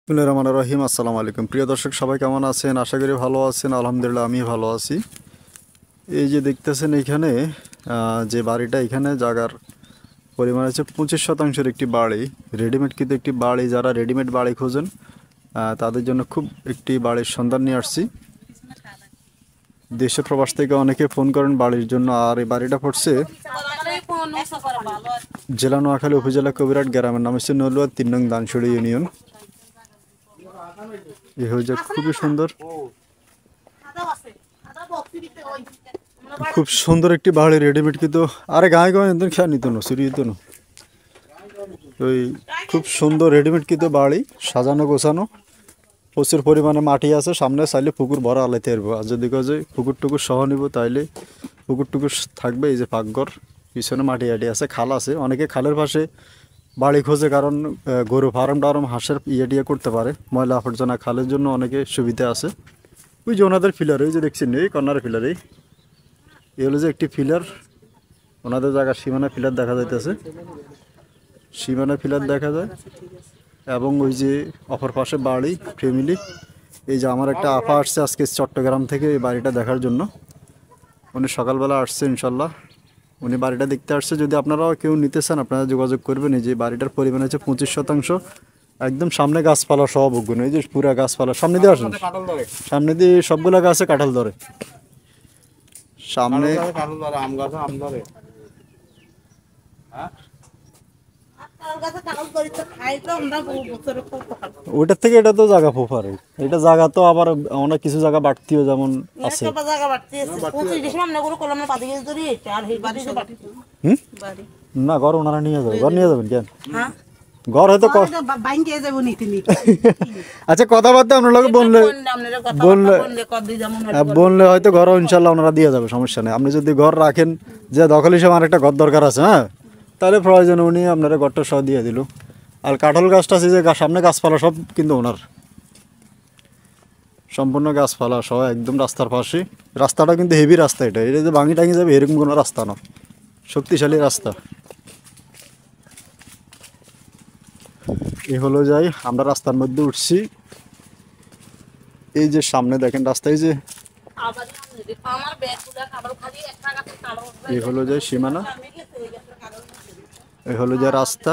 বিসমিল্লাহির রহমানির রহিম। আসসালামু আলাইকুম। প্রিয় দর্শক সবাই কেমন আছেন? আশা করি ভালো আছেন। আলহামদুলিল্লাহ আমি ভালো আছি। এই যে দেখতেছেন এইখানে যে বাড়িটা, এখানে জায়গার পরিমাণ হচ্ছে 25% একটি বাড়ি, রেডিমেড। কিন্তু একটি বাড়ি, যারা রেডিমেড বাড়ি খোঁজেন তাদের জন্য খুব একটি বাড়ির সন্ধান নিয়ে আসছি। দেশে প্রবাস থেকে অনেকে ফোন করেন বাড়ির জন্য। আর এই বাড়িটা পড়ছে জেলা নোয়াখালী, উপজেলা কবিরহাট, গ্রামের নাম হচ্ছে নলুয়া, 3 নং দানসুড়ি ইউনিয়ন। এই হয়ে যাক, খুবই সুন্দর, খুব সুন্দর একটি বাড়ি রেডিমেড। কিন্তু আরে গায়ে গায়ে একদম খেয়া নিত না, সিঁড়ি দিত না। ওই খুব সুন্দর রেডিমেড কিন্তু বাড়ি, সাজানো গোছানো, প্রচুর পরিমাণে মাটি আছে। সামনে চাইলে পুকুর ভরা আলাইতে পারবো। আর যদি কাজে পুকুর টুকুর সহ নিব তাইলে পুকুর টুকুর থাকবে। এই যে পাকঘর, পিছনে মাটি আটি আছে, খাল আছে। অনেকে খালের পাশে বাড়ি খোঁজে, কারণ গরু ফার্ম টার্ম, হাঁসের টিয়ে করতে পারে। ময়লা আবর্জনা খালের জন্য অনেকে সুবিধা আছে। ওই যে ওনাদের ফিলার, ওই যে দেখছেন এই কর্নার ফিলার, এই হলো যে একটি ফিলার। ওনাদের জায়গার সীমানা ফিলার দেখা যাইতেছে, সীমানা ফিলার দেখা যায়। এবং ওই যে অপর পাশে বাড়ি, ফ্যামিলি। এই যে আমার একটা আপা আসছে আজকে চট্টগ্রাম থেকে এই বাড়িটা দেখার জন্য। উনি সকালবেলা আসছে, ইনশাল্লাহ উনি বাড়িটা দেখতে আসছে। যদি আপনারাও কেউ নিতে চান আপনারা যোগাযোগ করবেন। এই যে বাড়িটার পরিমাণ হচ্ছে 25%। একদম সামনে গাছপালা সব অগুন, এই যে পুরা গাছপালা সামনে দিয়ে আসেন, সামনে দিয়ে সবগুলা গাছে কাঁঠাল ধরে। সামনে ওইটার থেকে এটা তো জায়গা ফোফার, এটা জায়গা তো আবার অনেক কিছু জায়গা বাড়তিও যেমন আছে। না ঘর ওনারা নিয়ে যাবে, ঘর নিয়ে যাবেন কেন? ঘর হয়তো আচ্ছা কথাবার্তা আপনার লোক বললে বললে বললে হয়তো ঘর ইনশাল্লাহ ওনারা দিয়ে যাবে, সমস্যা নেই। আপনি যদি ঘর রাখেন যে দখল হিসেবে আমার একটা ঘর দরকার আছে, হ্যাঁ, তাহলে প্রয়োজন উনি আপনারা ঘরটা সহ দিয়ে দিল। আর কাঁঠাল গাছটা আছে যে সামনে গাছপালা সব কিন্তু ওনার, সম্পূর্ণ গাছপালা সহ একদম রাস্তার পাশে। রাস্তাটা কিন্তু হেভি রাস্তা, এটা এটা যে ভাঙি টাঙি যাবে এরকম কোনো রাস্তা না, শক্তিশালী রাস্তা। এই হলো যাই, আমরা রাস্তার মধ্যে উঠছি। এই যে সামনে দেখেন রাস্তা, এই যে এই হলো যে সীমানা, এই হলো যে রাস্তা।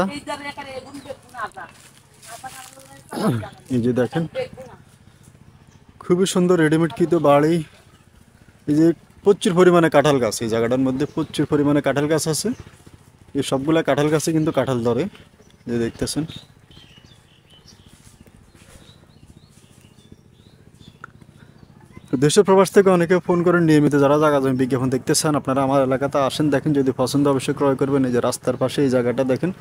এই যে দেখেন খুবই সুন্দর রেডিমেড কিন্তু বাড়ি। এই যে প্রচুর পরিমাণে কাঁঠাল গাছ, এই জায়গাটার মধ্যে প্রচুর পরিমাণে কাঁঠাল গাছ আছে। এই সবগুলা কাঁঠাল গাছে কিন্তু কাঁঠাল ধরে, যে দেখতেছেন। দেশের প্রবাস থেকে অনেকে ফোন করেন নিয়মিত, যারা জায়গা জমি বিজ্ঞাপন দেখতেছেন আপনারা আমার এলাকাতে আসেন, দেখেন যদি পছন্দ অবশ্যই ক্রয় করবেন। এই যে রাস্তার পাশে এই জায়গাটা দেখেন,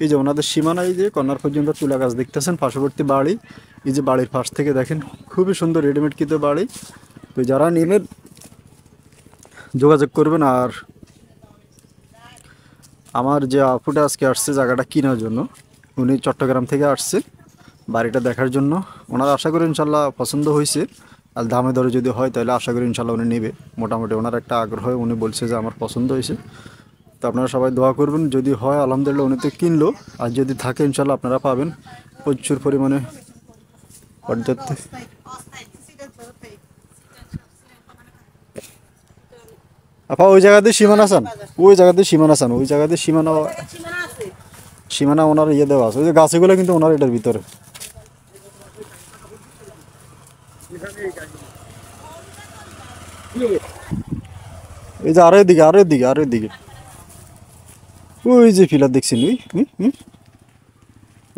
এই যে ওনাদের সীমানা, এই যে কর্নার পর্যন্ত তুলা গাছ দেখতেছেন, পার্শ্ববর্তী বাড়ি। এই যে বাড়ির পাশ থেকে দেখেন খুবই সুন্দর রেডিমেড কিন্তু বাড়ি। তো যারা নেবেন যোগাযোগ করবেন। আর আমার যে আপুটা আজকে আসছে জায়গাটা কেনার জন্য, উনি চট্টগ্রাম থেকে আসছে বাড়িটা দেখার জন্য। ওনার আশা করি ইনশাল্লাহ পছন্দ হয়েছে। আর দামে দরে যদি হয় তাহলে আশা করি ইনশাল্লাহ উনি নেবে। মোটামুটি ওনার একটা আগ্রহ, উনি বলছে যে আমার পছন্দ হয়েছে। তো আপনারা সবাই দোয়া করবেন, যদি হয় আলহামদুলিল্লাহ উনি তো কিনলো, আর যদি থাকে ইনশাল্লাহ আপনারা পাবেন প্রচুর পরিমাণে পর্যাপ্ত। আপা ওই জায়গাতে সীমানা আসান, ওই জায়গাতে সীমানা আসান, ওই জায়গাতে সীমানা, সীমানা ওনার ইয়ে দেওয়া আছে। ওই যে গাছগুলো কিন্তু ওনার এটার ভিতরে। এই যে আরো এদিকে, আরো এদিকে, আরো এদিকে ওই যে ফিলার দেখছেন,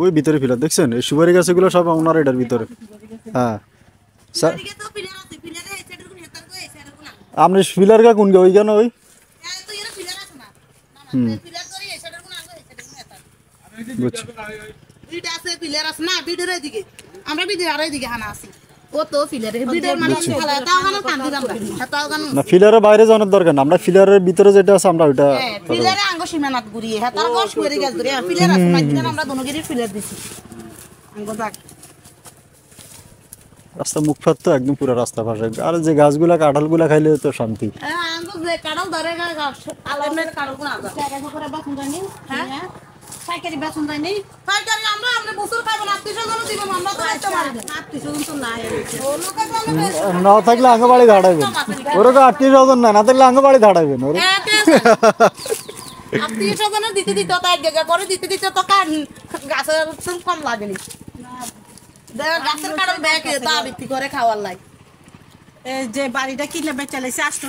ওই ভিতরে ফিলার দেখছেন। এই সুপারি গাছগুলো সব ওনার এটার ভিতরে। হ্যাঁ স্যার, আপনি ফিলার গা কোন গা? ওই কেন ওই বুঝছি। না ফিলারের বাইরে যাওয়ার দরকার না, আমরা ফিলারের ভিতরে যেটা আছে আমরা ওইটা রাস্তা মুখপাত তো একদম পুরো রাস্তা পাশে। আর যে গাছগুলা কাঁঠালগুলা খাইলে তো শান্তি। পাইকারি বেতন যায় নেই পাইকারি আমরা বছর খাবো না, 300 দিব না, আমরা তো খাইতে পারি না। 800 তো নাই ও লোকে বলে না থাকলে আঙ্গ বাড়ি ধাড়াইবেন ওরকম 8,000 না থাকলে আঙ্গ বাড়ি ধাড়াইবেন ওরে আত্মীয় স্বজনের দিতে দিতে তো এক জায়গা করে দিতে দিতে তো গাছের কম লাগেনি, গাছের কারণ ব্যাগ তা বিক্রি করে খাওয়ার লাই। এই যে বাড়িটা কিনে বেচালাইছে 8